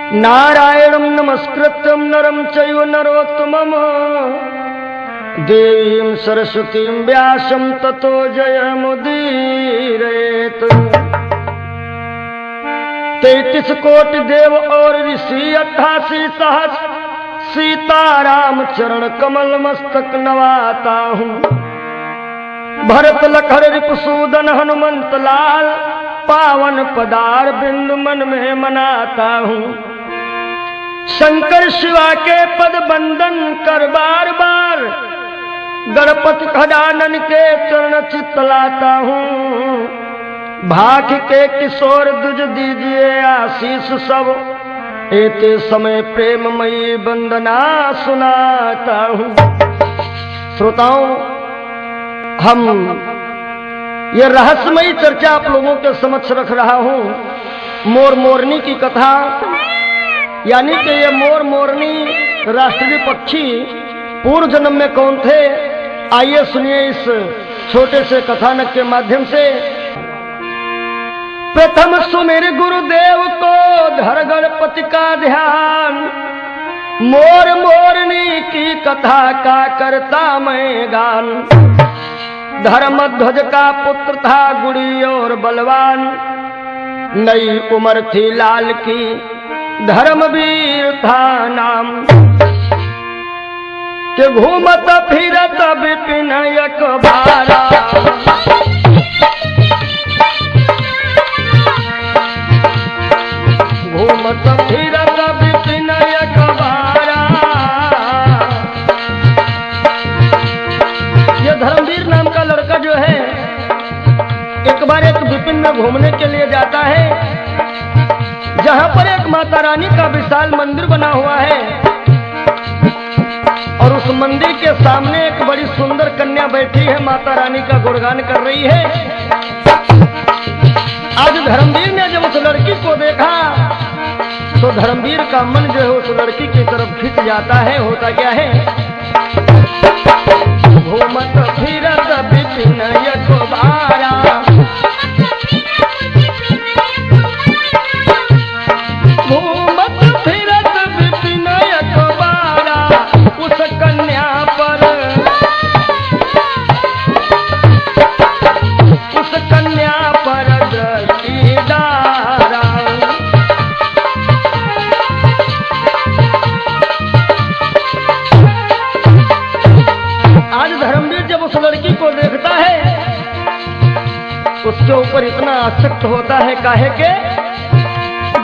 नारायणं नमस्कृत्यं नरं चैव नरोत्तमं देवीं सरस्वतीं व्यासं ततो जयमुदीरयेत्। 33 कोटि देव और ऋषि 88 सहस्र सीताराम चरण कमल मस्तक नवाता हूँ। भरत लखन रिपुसूदन हनुमंत लाल पावन पदार बिंदु मन में मनाता हूँ। शंकर शिवा के पद बंदन कर बार बार गणपति खजानन के चरण चितलाता हूँ। भाग के किशोर दुज दीजिए आशीष सब एते समय प्रेममयी वंदना सुनाता हूँ। श्रोताओं, हम ये रहस्यमयी चर्चा आप लोगों के समक्ष रख रहा हूँ। मोर मोरनी की कथा, यानी कि ये मोर मोरनी राष्ट्रीय पक्षी पूर्व जन्म में कौन थे, आइए सुनिए इस छोटे से कथानक के माध्यम से। प्रथम सुमिर गुरुदेव को धर गणपति का ध्यान, मोर मोरनी की कथा का करता मैं गान। धर्मध्वज का पुत्र था गुड़ी और बलवान, नई उम्र थी लाल की धर्मवीर था नाम। के घूमत फिरत विपिन एक बारा, घूमत फिरत विपिन एक बारा। ये धर्मवीर नाम का लड़का जो है एक बार एक विपिन में घूमने के लिए जाता है, जहां पर एक माता रानी का विशाल मंदिर बना हुआ है और उस मंदिर के सामने एक बड़ी सुंदर कन्या बैठी है, माता रानी का गुणगान कर रही है। आज धर्मवीर ने जब उस लड़की को देखा तो धर्मवीर का मन जो है उस लड़की की तरफ खिंच जाता है। होता क्या है, घूमत फिरत विपिन एक बारा, घूमत फिरत विपिन एक बारा। उस कन्या पर दृष्टि डारा। आज धर्मवीर जब उस लड़की को देखता है उसके ऊपर इतना आसक्त होता है, काहे के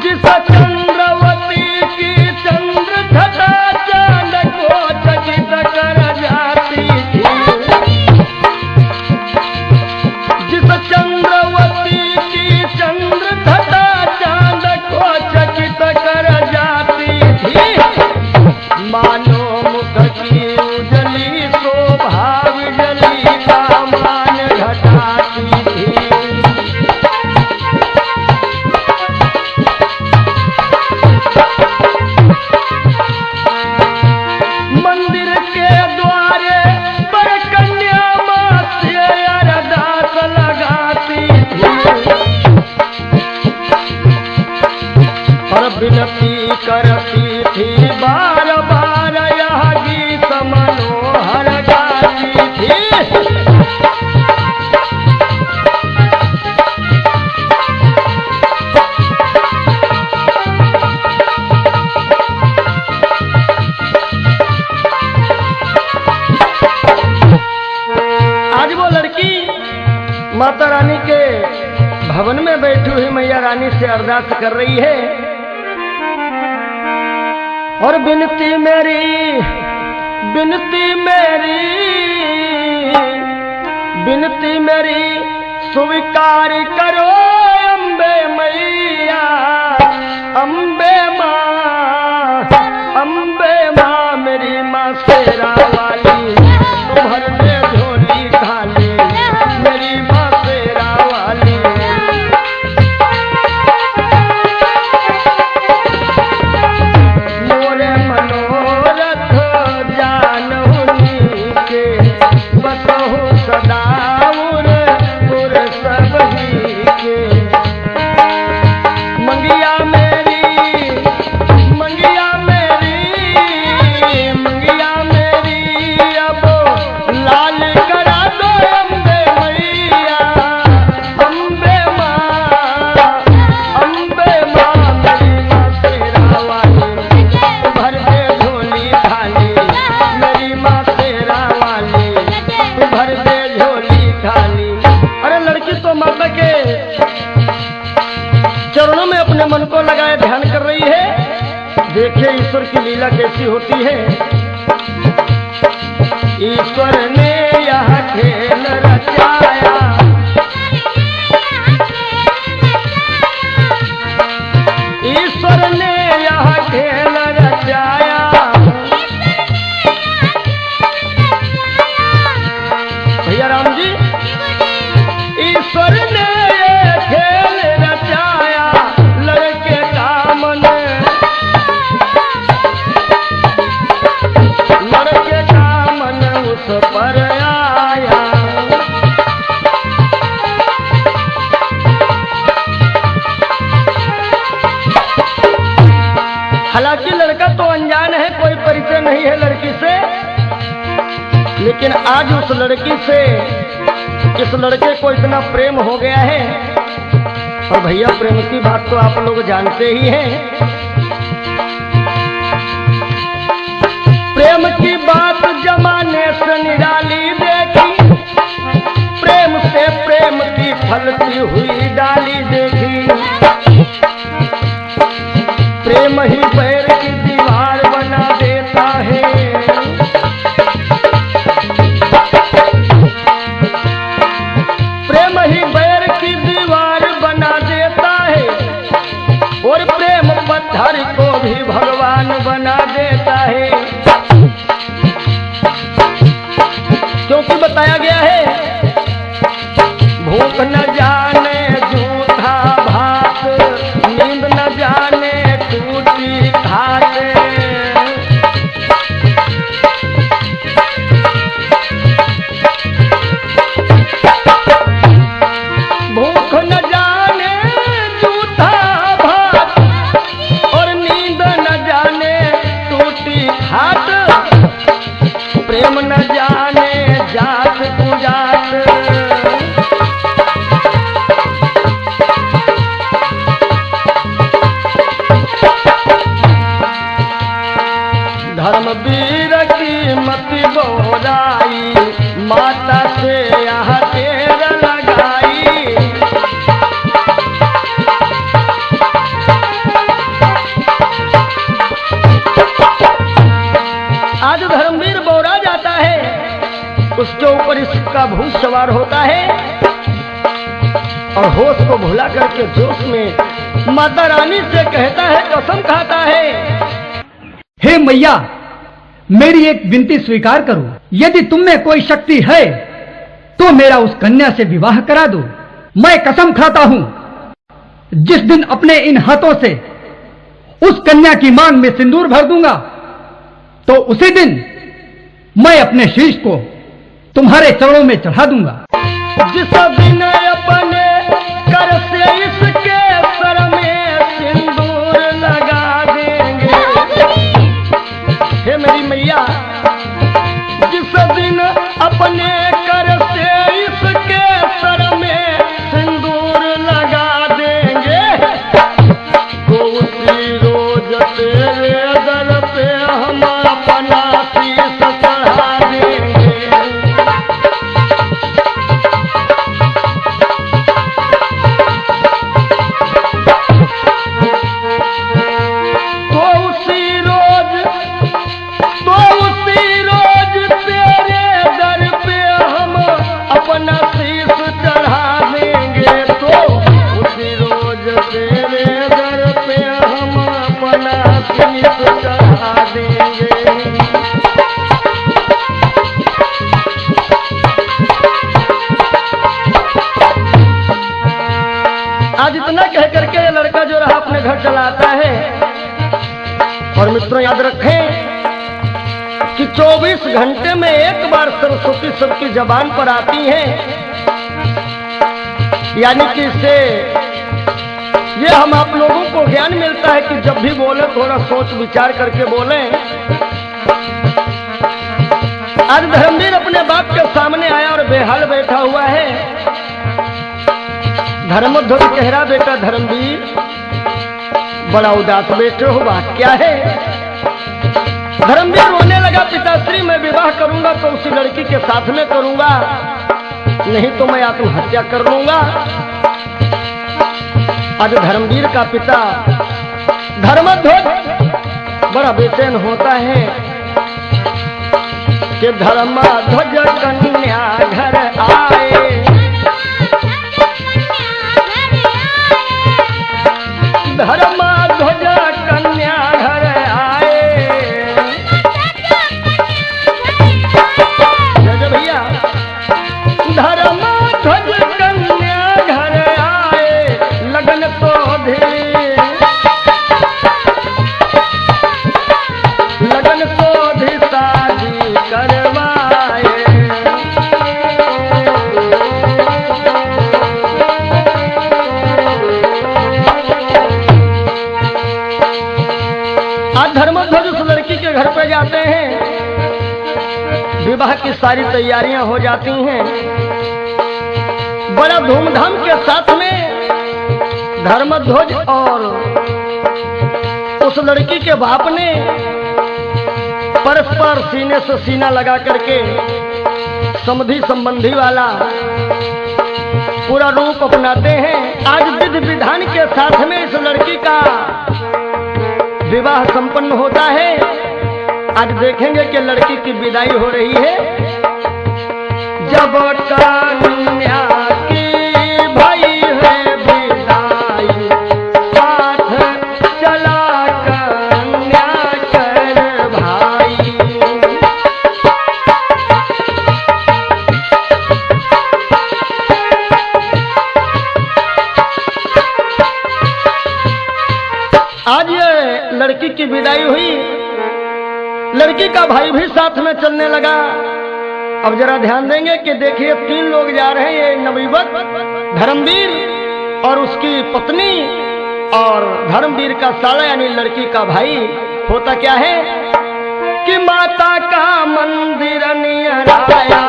जिस चंद्रवती की चंद्र घटा चांद को चकित कर जाती थी, जिस चंद्रवती की चंद्र घटा चांद को चकित कर जाती थी, मानो मुख की उजली शोभा विजली का मान घटाती थी। मंदिर के द्वारे पर कन्या मां से अरदास लगाती थी और विनती करती थी, बार बार यह गीत मनोहर गाती थी। आज वो लड़की माता रानी के भवन में बैठी हुई मैया रानी से अरदास कर रही है और बिनती मेरी स्वीकार करो अम्बे मैया, अम्बे माँ मेरी माँ शेरा वाली, भर दे झोली खाली मेरी माँ शेरा वाली। मोरे मनोरथ जानहुनी के बसहु सदा उर सब ही के। मन को लगाए ध्यान कर रही है। देखिए ईश्वर की लीला कैसी होती है। ईश्वर ने यह खेल रचाया, ईश्वर ने यह खेल रचाया, भैया राम जी, ईश्वर ने ये खेल रचाया, लड़के का मन, लड़के का मन उस पर आया। हालांकि लड़का तो अनजान है, कोई परिचय नहीं है लड़की से, लेकिन आज उस लड़की से इस लड़के को इतना प्रेम हो गया है। और भैया प्रेम की बात तो आप लोग जानते ही हैं। प्रेम की बात जमाने से निराली देखी, प्रेम से प्रेम की फलती हुई डाली देखी। प्रेम ही पैर की दीवार बना देता है, प्रेम ही पैर की दीवार बना देता है, और प्रेम पत्थर को भी भगवान बना देता है। क्योंकि बताया गया है, भूख न जाने जूठा भात, नींद न जाने टूटी घाट। भूख न जाने जूठा भात, और नींद न जाने टूटी घाट। प्रेम न जाने जात कुजात, धर्मवीर की मति बोराई, माता से यह तेर लगाई। आज धर्मवीर बोरा जाता है, उसके ऊपर इसका भूत सवार होता है, और होश को भुला करके जोश में माता रानी से कहता है, कसम खाता है, हे मैया, मेरी एक विनती स्वीकार करो। यदि तुम में कोई शक्ति है तो मेरा उस कन्या से विवाह करा दो। मैं कसम खाता हूं, जिस दिन अपने इन हाथों से उस कन्या की मांग में सिंदूर भर दूंगा, तो उसी दिन मैं अपने शीश को तुम्हारे चरणों में चढ़ा दूंगा। जिस दिन अपने कर से इसके सर में सिंदूर लगा देंगे, हे मेरी मैया, जिस दिन अपने कर से इसके सर में सिंदूर लगा देंगे, तो उसी रोज तेरे दर पे हम अपना शीश चढ़ा देंगे। आज इतना कह करके ये लड़का जो रहा अपने घर चला आता है। और मित्रों याद रखें कि 24 घंटे में एक बार सरस्वती सबकी जबान पर आती है, यानी कि इससे ये हम आप लोगों को ज्ञान मिलता है कि जब भी बोले थोड़ा सोच विचार करके बोलें। आज धर्मवीर अपने बाप के सामने आया और बेहाल बैठा हुआ है। धर्मध्वज कह रहा, बेटा धर्मवीर बड़ा उदास बैठे हो, बात क्या है? धर्मवीर रोने लगा, पिताश्री मैं विवाह करूंगा तो उसी लड़की के साथ में करूंगा, नहीं तो मैं आत्महत्या कर लूंगा। आज धर्मवीर का पिता धर्मध्वज बड़ा बेचैन होता है कि धर्मध्वज कन्या घर आए, धर्मध्वज कन्या घर आए। जय भैया, धर्मध्वज कन्या घर आए, लगन शोधे, लगन शोधे शादी करवाए। आज धर्मध्वज उस लड़की के घर पे जाते हैं, विवाह की सारी तैयारियां हो जाती हैं। बड़ा धूमधाम के साथ में धर्मध्वज और उस लड़की के बाप ने परस्पर सीने से सीना लगा करके समधि संबंधी वाला पूरा रूप अपनाते हैं। आज विधि विधान के साथ में इस लड़की का विवाह संपन्न होता है। आज देखेंगे कि लड़की की विदाई हो रही है। जब कन्या की भई है विदाई, साथ चला कन्या कर भाई। आज ये लड़की की विदाई हुई, लड़की का भाई भी साथ में चलने लगा। अब जरा ध्यान देंगे कि देखिए 3 लोग जा रहे हैं, ये नवयुवक धर्मवीर और उसकी पत्नी और धर्मवीर का साला यानी लड़की का भाई। होता क्या है कि माता का मंदिर नियर आया,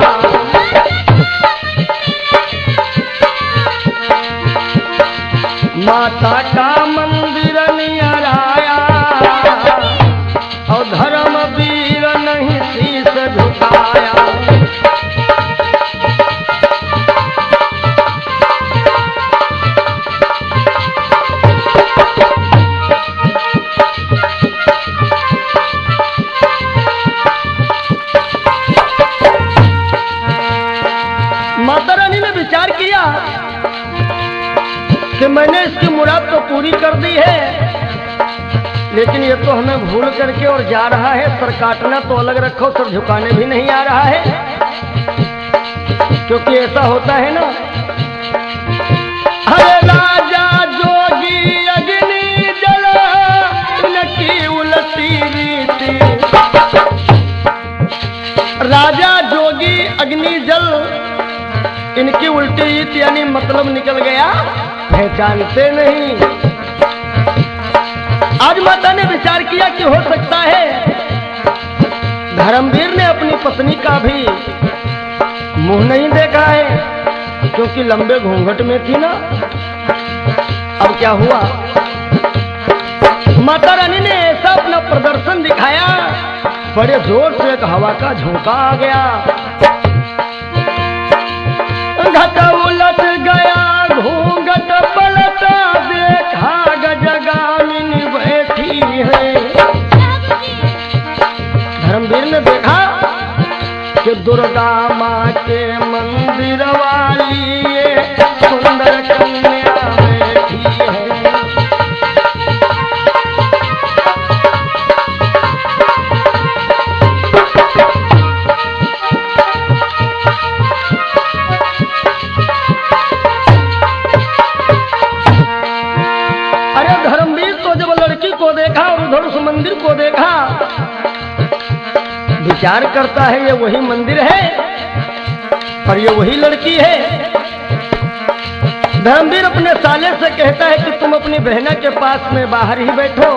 माता का मंदिर नियर आया और धर्मवीर नहीं शीश झुकाया। माता रानी ने विचार किया कि मैंने इसकी मुराद तो पूरी कर दी है, लेकिन ये तो हमें भूल करके और जा रहा है। सर काटना तो अलग रखो, सर झुकाने भी नहीं आ रहा है। क्योंकि ऐसा होता है ना, हरे राजा जोगी अग्नि जल इनकी उलटी रीति, राजा जोगी अग्नि जल इनकी उल्टी रीति यानी मतलब निकल गया, पहचानते नहीं। आज माता ने विचार किया कि हो सकता है धर्मवीर ने अपनी पत्नी का भी मुंह नहीं देखा है, क्योंकि लंबे घूंघट में थी ना। अब क्या हुआ, माता रानी ने ऐसा अपना प्रदर्शन दिखाया, बड़े जोर से एक हवा का झोंका आ गया, घट उलट गया, घूंघट पलटा, देखा गजगामिनी बैठी है। धर्मवीर ने देखा कि दुर्गा माँ के मंदिर वाली ये सुंदर कन्या बैठी है। उधर उस मंदिर को देखा, विचार करता है ये वही मंदिर है और ये वही लड़की है। धर्मवीर अपने साले से कहता है कि तुम अपनी बहना के पास में बाहर ही बैठो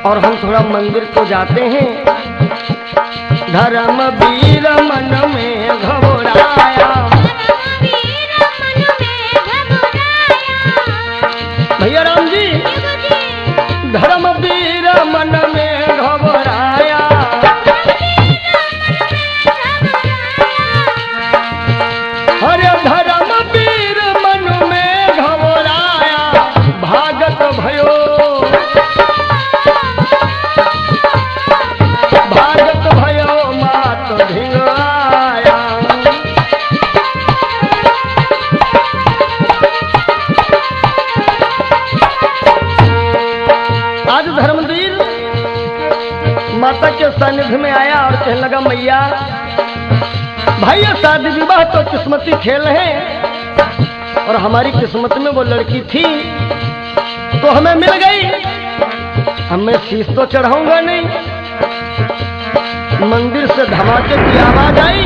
और हम थोड़ा मंदिर को जाते हैं। धर्मवीर मन में घबराया, भैया राम जी, धर्मवीर मन में घबराया, अरे धर्मवीर मन में घबराया, आज धर्मवीर माता के सानिध्य में आया और कहने लगा, मैया भाई ये शादी विवाह तो किस्मती खेल है और हमारी किस्मत में वो लड़की थी तो हमें मिल गई, अब मैं शीश तो चढ़ाऊंगा नहीं। मंदिर से धमाके की आवाज आई।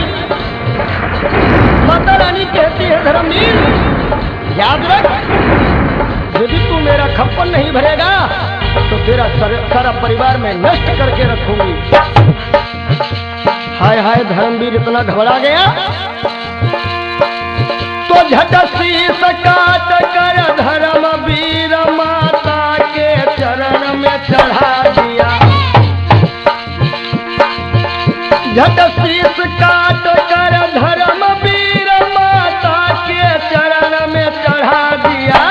माता रानी कहती है, धर्मवीर याद रख, यदि तू मेरा खप्पन नहीं भरेगा तो तेरा सारा परिवार में नष्ट करके रखूंगी। हाय हाय, धर्मवीर इतना घबरा गया तो झट शीश काट कर धर्मवीर माता के चरण में चढ़ा दिया। झट शीश काट कर धर्मवीर माता के चरण में चढ़ा दिया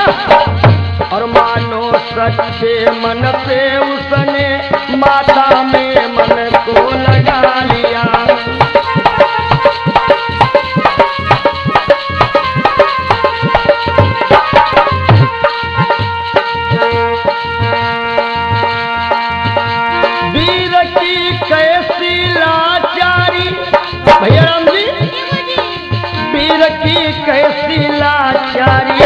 और मानो सच्चे मन से उसने माता में मन को लगा लिया। वीर की कैसी लाचारी, भैया राम जी, वीर की कैसी लाचारी,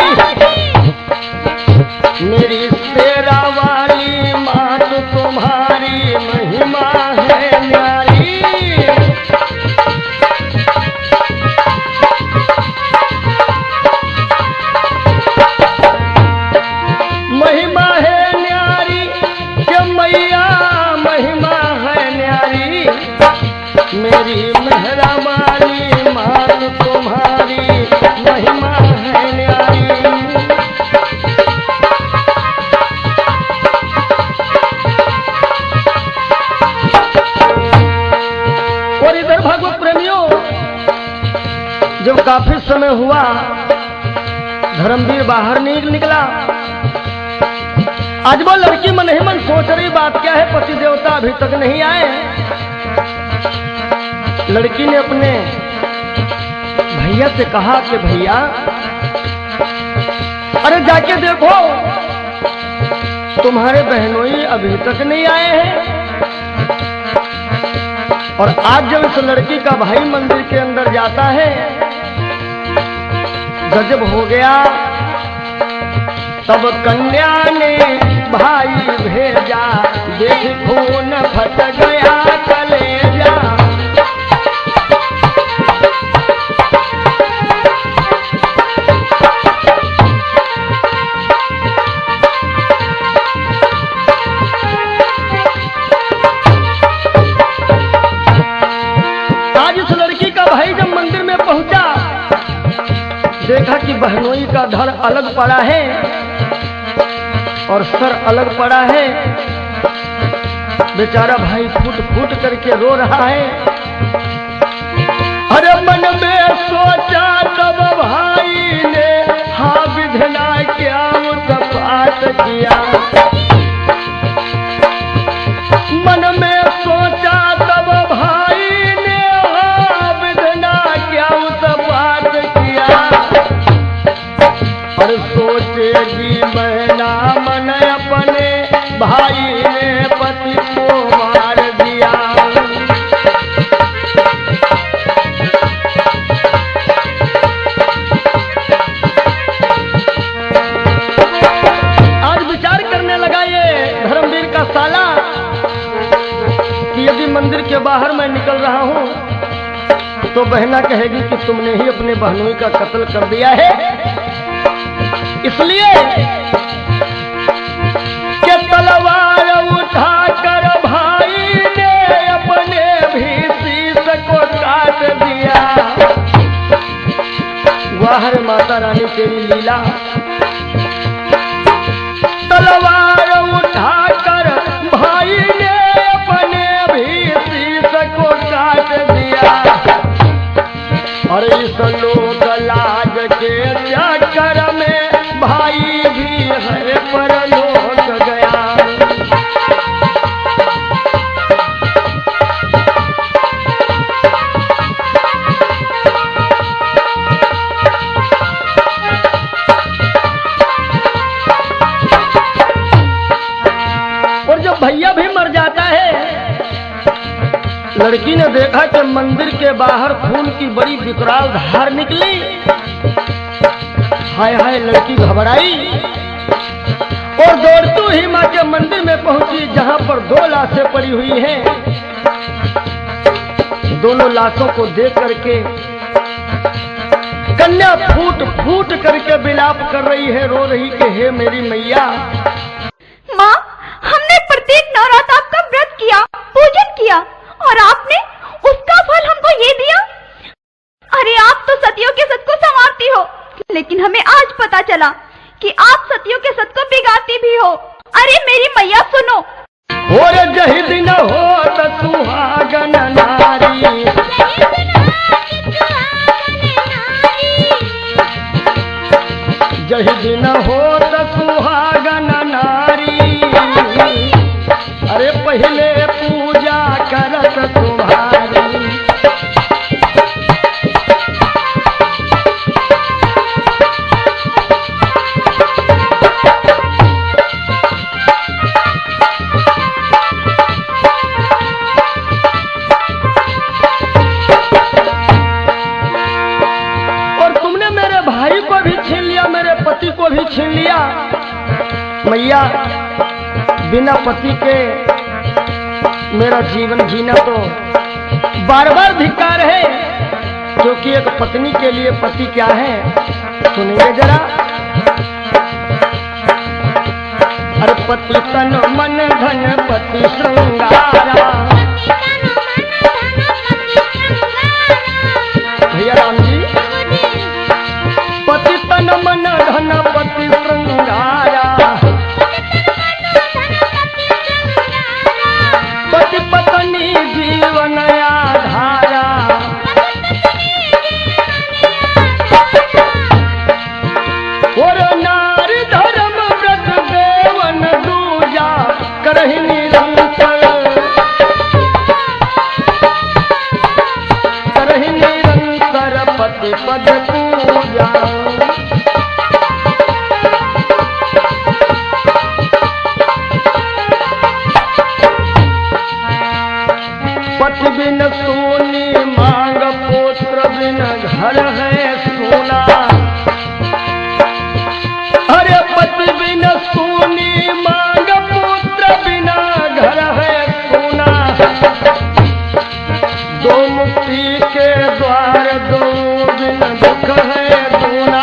मेरी शेरा वाली मात तुम्हारी महिमा है न्यारी। महिमा है न्यारी कि मैया महिमा है न्यारी, मेरी मेहरा वाली मात तुम्हारी महिमा है न्यारी। और इधर भागवत प्रेमियों, जब काफी समय हुआ धर्मवीर बाहर निकला। आज वो लड़की मन ही मन सोच रही बात क्या है, पति देवता अभी तक नहीं आए। लड़की ने अपने भैया से कहा कि भैया अरे जाके देखो तुम्हारे बहनोई अभी तक नहीं आए हैं। और आज जब इस लड़की का भाई मंदिर के अंदर जाता है, गजब हो गया। तब कन्या ने भाई भेजा, देख खून फट गया कलेजा। देखा कि बहनोई का धड़ अलग पड़ा है और सर अलग पड़ा है। बेचारा भाई फूट फूट करके रो रहा है। अरे मन में सोचा तब भाई ने, हाँ विधना क्या उत्पात किया। मन में सोचा तब भाई ने, हाँ विधना क्या उत्पात किया। और सोचेगी बहना मन अपने भाई ने पति को मार दिया। आज विचार करने लगा ये धर्मवीर का साला कि यदि मंदिर के बाहर मैं निकल रहा हूं तो बहना कहेगी कि तुमने ही अपने बहनोई का कत्ल कर दिया है। इसलिए कि तलवार उठाकर भाई ने अपने भी शीश को काट दिया। वाह रे माता रानी तेरी लीला। तलवार उठाकर भाई ने अपने भी शीश को काट दिया। और इस लोक लाज के चक्कर में भाई भी है परलोक गया। जब भैया भी मर जाता है, लड़की ने देखा कि मंदिर के बाहर खून की बड़ी विकराल धार निकली। हाय हाय, लड़की घबराई और दौड़ती ही माँ के मंदिर में पहुंची, जहां पर 2 लाशें पड़ी हुई हैं। दोनों लाशों को देख करके कन्या फूट फूट करके विलाप कर रही है, रो रही कि हे मेरी मैया। माँ, हमने प्रत्येक नवरात्र आपका व्रत किया, पूजन किया और आपने उसका फल हमको ये दिया। अरे आप तो सतियों के सत को संवारती हो, लेकिन हमें आज पता चला कि आप सतियों के सत को बिगाड़ती भी हो। अरे मेरी मैया सुनो। और जहि दिन होत सुहागन नारी, जहि दिन होत सुहागन नारी, अरे पहले पूजा करत तुम्हारी। पति को भी छीन लिया। मैया, बिना पति के मेरा जीवन जीना तो बार बार धिक्कार है, क्योंकि एक पत्नी के लिए पति क्या है सुनिए जरा। अरे पति तन मन धन पति श्रृंगारा, भैया राम जी, पति तन मन धन पति श्रृंगारा, पति पत्नी जीवन आधारा, और नारी धर्म व्रत देवन दूजा करहि निरंतर, करहि निरंतर पति पद पूजा। पति बिन सोनी मांग पुत्र बिन घर है सोना, अरे पति बिन सोनी मांग पुत्र बिना घर है सोना, दो मुक्ति के द्वार दो बिन दुख है दूना।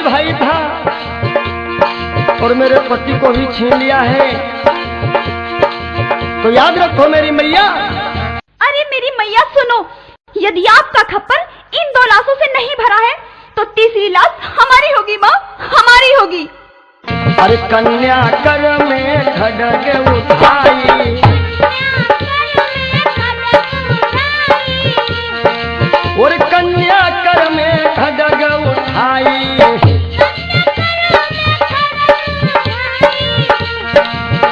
भाई था और मेरे पति को भी छीन लिया है, तो याद रखो मेरी मैया। अरे मेरी मैया सुनो, यदि आपका खप्पर इन 2 लाशों से नहीं भरा है तो तीसरी लाश हमारी होगी माँ, हमारी होगी। अरे कन्या कर में खड्ग उठाई, और कन्या कर में खड्ग उठाई,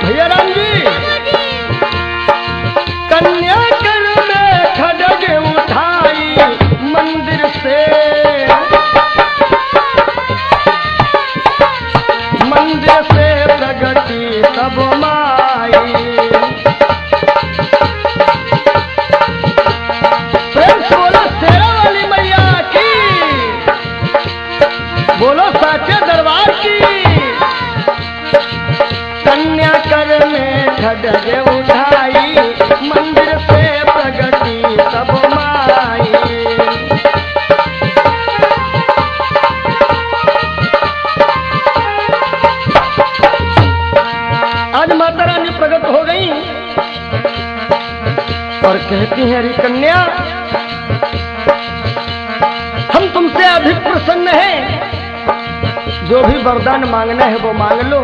भैया राम जी, कन्या कर में खड्ग उठाई, मंदिर से प्रगति तब माई। प्रेम से बोलो शेरा वाली मैया की, बोलो साचे दरबार की। कन्या कर में खड्ग उठाई, मंदिर से प्रगति तब माई। आज माता रानी प्रकट हो गई और कहती हैं, अरे कन्या, हम तुमसे अधिक प्रसन्न हैं, जो भी वरदान मांगना है वो मांग लो।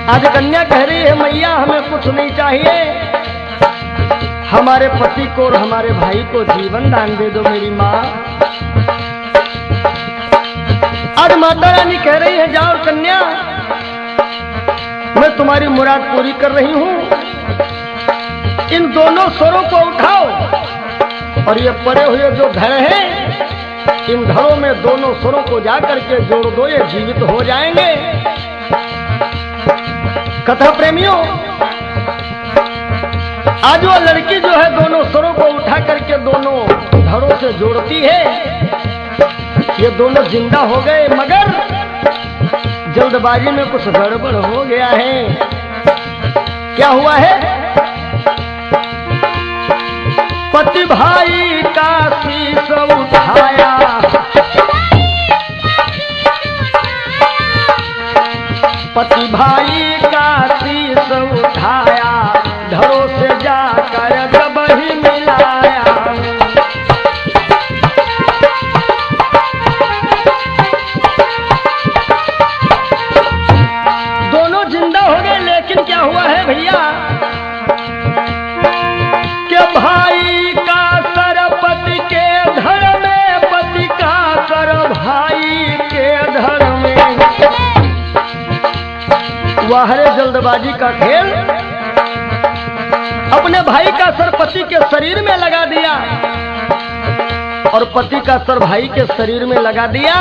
आज कन्या कह रही है, मैया हमें कुछ नहीं चाहिए, हमारे पति को और हमारे भाई को जीवन दान दे दो मेरी माँ। आज माता रानी कह रही है, जाओ कन्या, मैं तुम्हारी मुराद पूरी कर रही हूं। इन दोनों स्वरों को उठाओ और ये पड़े हुए जो धड़ हैं, इन धड़ों में दोनों स्वरों को जाकर के जोड़ दो, ये जीवित हो जाएंगे। कथा प्रेमियों, आज वो लड़की जो है दोनों स्वरों को उठा करके दोनों धड़ों से जोड़ती है। ये दोनों जिंदा हो गए, मगर जल्दबाजी में कुछ गड़बड़ हो गया है। क्या हुआ है? पति भाई का शीश उठाया, पति भाई का शीश उठाया, धड़ों से जाकर जब ही मिलाया। दोनों जिंदा हो गए, लेकिन क्या हुआ है भैया कि भाई का सर पति के धड़ में, पति का सर भाई के धड़ में। वह है जल्दबाजी का खेल। अपने भाई का सर पति के शरीर में लगा दिया और पति का सर भाई के शरीर में लगा दिया।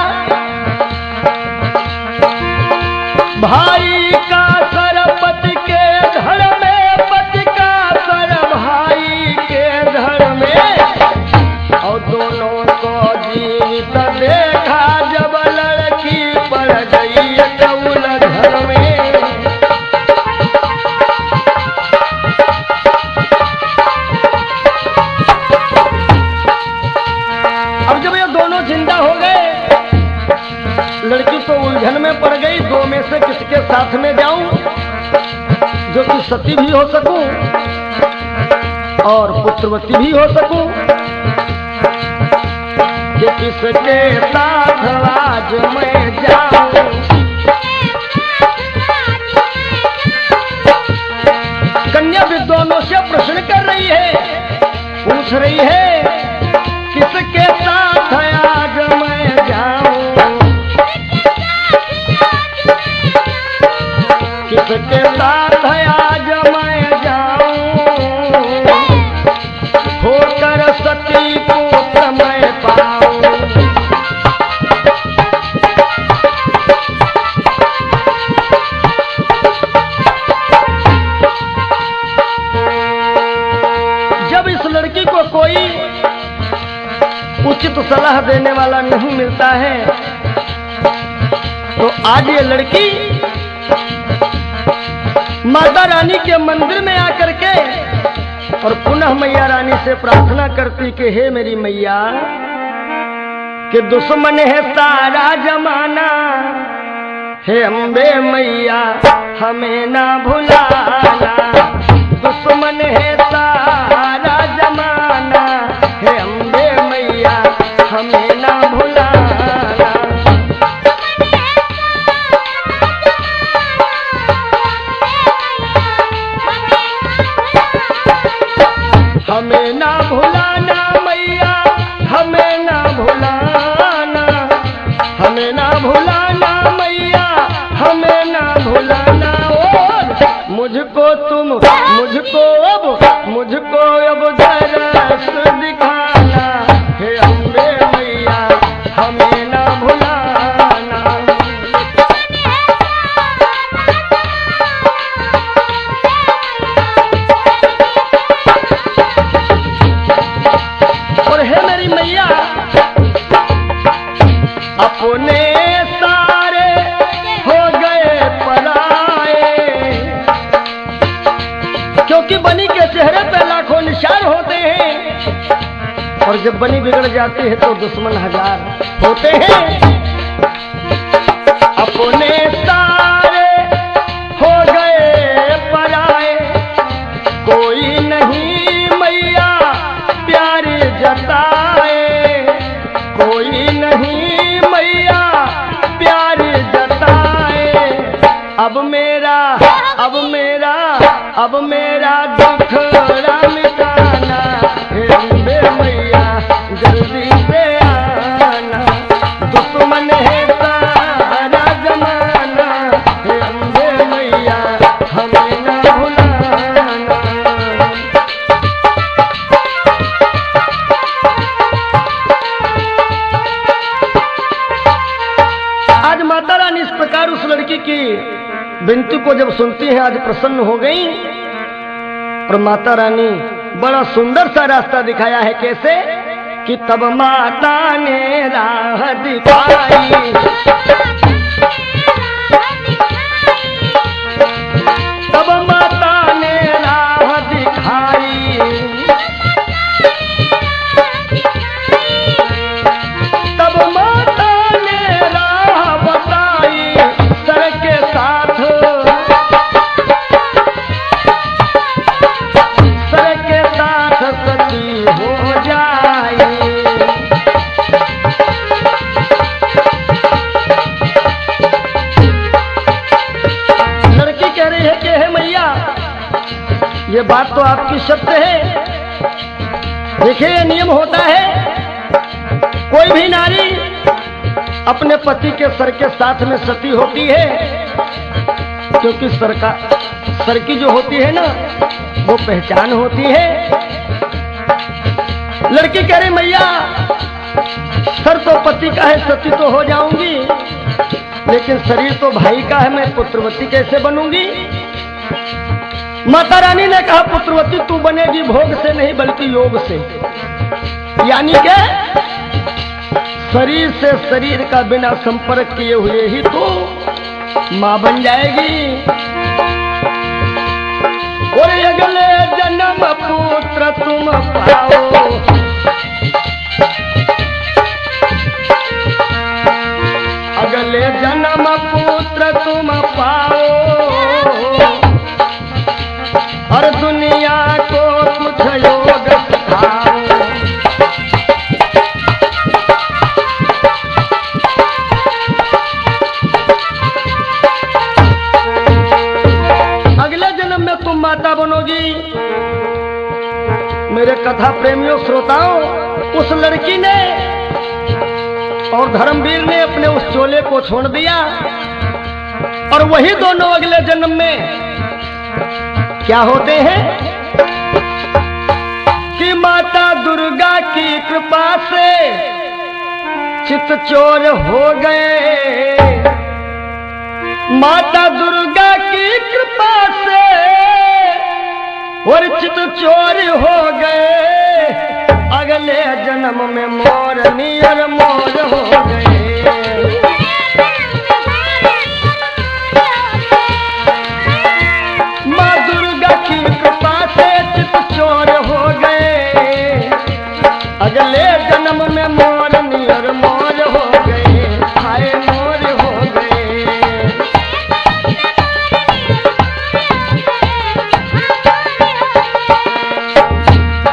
भाई का सर पति के धड़ में, पति का सर भाई के धड़ में, और दोनों को जीवित देखा जब लड़की पड़ गई कौल घर में। अब जब ये दोनों जिंदा हो गए, लड़की तो उलझन में पड़ गई, दो में से किसके साथ में जाऊं जो कि सती भी हो सकूं और पुत्रवती भी हो सकूं, कि किसके साथ आज मैं जाऊं। कन्या विद्वानों से प्रश्न कर रही है, पूछ रही है, किसके साथ आज मैं जाऊं, किसके साथ आज मैं जाऊं, होकर सती पुत्र मैं पाऊं। जब इस लड़की को कोई उचित सलाह देने वाला नहीं मिलता है, तो आज ये लड़की माता रानी के मंदिर में आकर के और पुनः मैया रानी से प्रार्थना करती कि हे मेरी मैया, कि दुश्मन है सारा जमाना, हे अम्बे मैया हमें ना भुलाना। दुश्मन है सारा जमाना, हे अम्बे मैया हमें ना भुलाना। हमें ना भुलाना मैया, हमें ना भुलाना, हमें ना भुलाना मैया, हमें ना भुलाना। और मुझको तुम, मुझको अब दरस दिखाना, हे अम्बे मैया हमें ना भुलाना। और हे मेरी मैया, अपने सारे हो गए पराए, क्योंकि बनी के चेहरे पे लाखों निशान होते हैं, और जब बनी बिगड़ जाती है तो दुश्मन हजार होते हैं। अपने सारे हो गए पराए, कोई नहीं मैया प्यार जताए, कोई नहीं मैया प्यार जताए। अब मेरा दुखड़ा मिटाना, हे अम्बे मैया जल्दी से आना। दुश्मन है सारा जमाना, हे अम्बे मैया हमें न भुलाना। आज माता रानी इस प्रकार उस लड़की की विनती को जब सुनती हैं, आज प्रसन्न हो गई और माता रानी बड़ा सुंदर सा रास्ता दिखाया है। कैसे कि तब माता ने राह दिखाई, तब माता ने राह दिखाई, तब माता ने राह बताई, सर के साथ, सर के साथ सती हो जाए। लड़की कह रही है कि हे मैया, ये बात तो आपकी सत्य है। देखिए, ये नियम होता है, कोई भी नारी अपने पति के सर के साथ में सती होती है, क्योंकि सर की जो होती है ना, वो पहचान होती है। लड़की कह रही मैया, सर तो पति का है, सती तो हो जाऊंगी, लेकिन शरीर तो भाई का है, मैं पुत्रवती कैसे बनूंगी? माता रानी ने कहा, पुत्रवती तू बनेगी भोग से नहीं बल्कि योग से, यानी कि शरीर से शरीर का बिना संपर्क किए हुए ही तो मां बन जाएगी। और अगले जन्म पुत्र तुम पाओ, अगले जन्म पुत्र तुम पाओ, और दुनिया को कुछ योग सिखाओ। अगले जन्म में तुम माता बनोगी। मेरे कथा प्रेमियों श्रोताओं, उस लड़की ने और धर्मवीर ने अपने उस चोले को छोड़ दिया, और वही दोनों अगले जन्म में क्या होते हैं कि माता दुर्गा की कृपा से चितचोर हो गए। माता दुर्गा की कृपा से और चितचोर हो गए। अगले जन्म में मोर नियर मोर हो गए। माँ दुर्गा की कृपा से चितचोर हो गए। अगले जन्म में मोर नियर मोर हो गए। हाय मोर हो गए।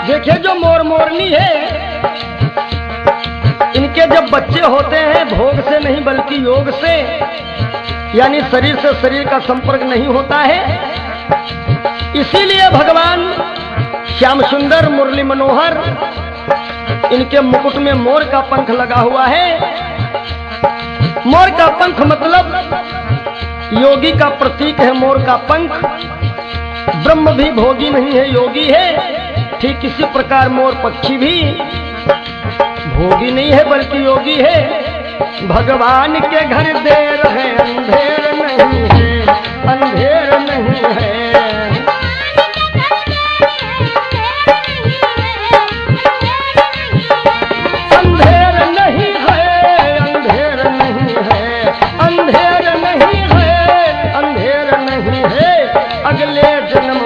देखिए, जो मोर मोरनी है, इनके जब बच्चे होते हैं भोग से नहीं बल्कि योग से, यानी शरीर से शरीर का संपर्क नहीं होता है। इसीलिए भगवान श्याम सुंदर मुरली मनोहर, इनके मुकुट में मोर का पंख लगा हुआ है। मोर का पंख मतलब योगी का प्रतीक है। मोर का पंख, ब्रह्म भी भोगी नहीं है, योगी है। ठीक इसी प्रकार मोर पक्षी भी भोगी नहीं है बल्कि योगी है। भगवान के घर देर है, अंधेर नहीं है, अंधेर नहीं है। अंधेर नहीं है, अंधेर नहीं है, अंधेर नहीं है, अंधेर नहीं है। अगले जन्म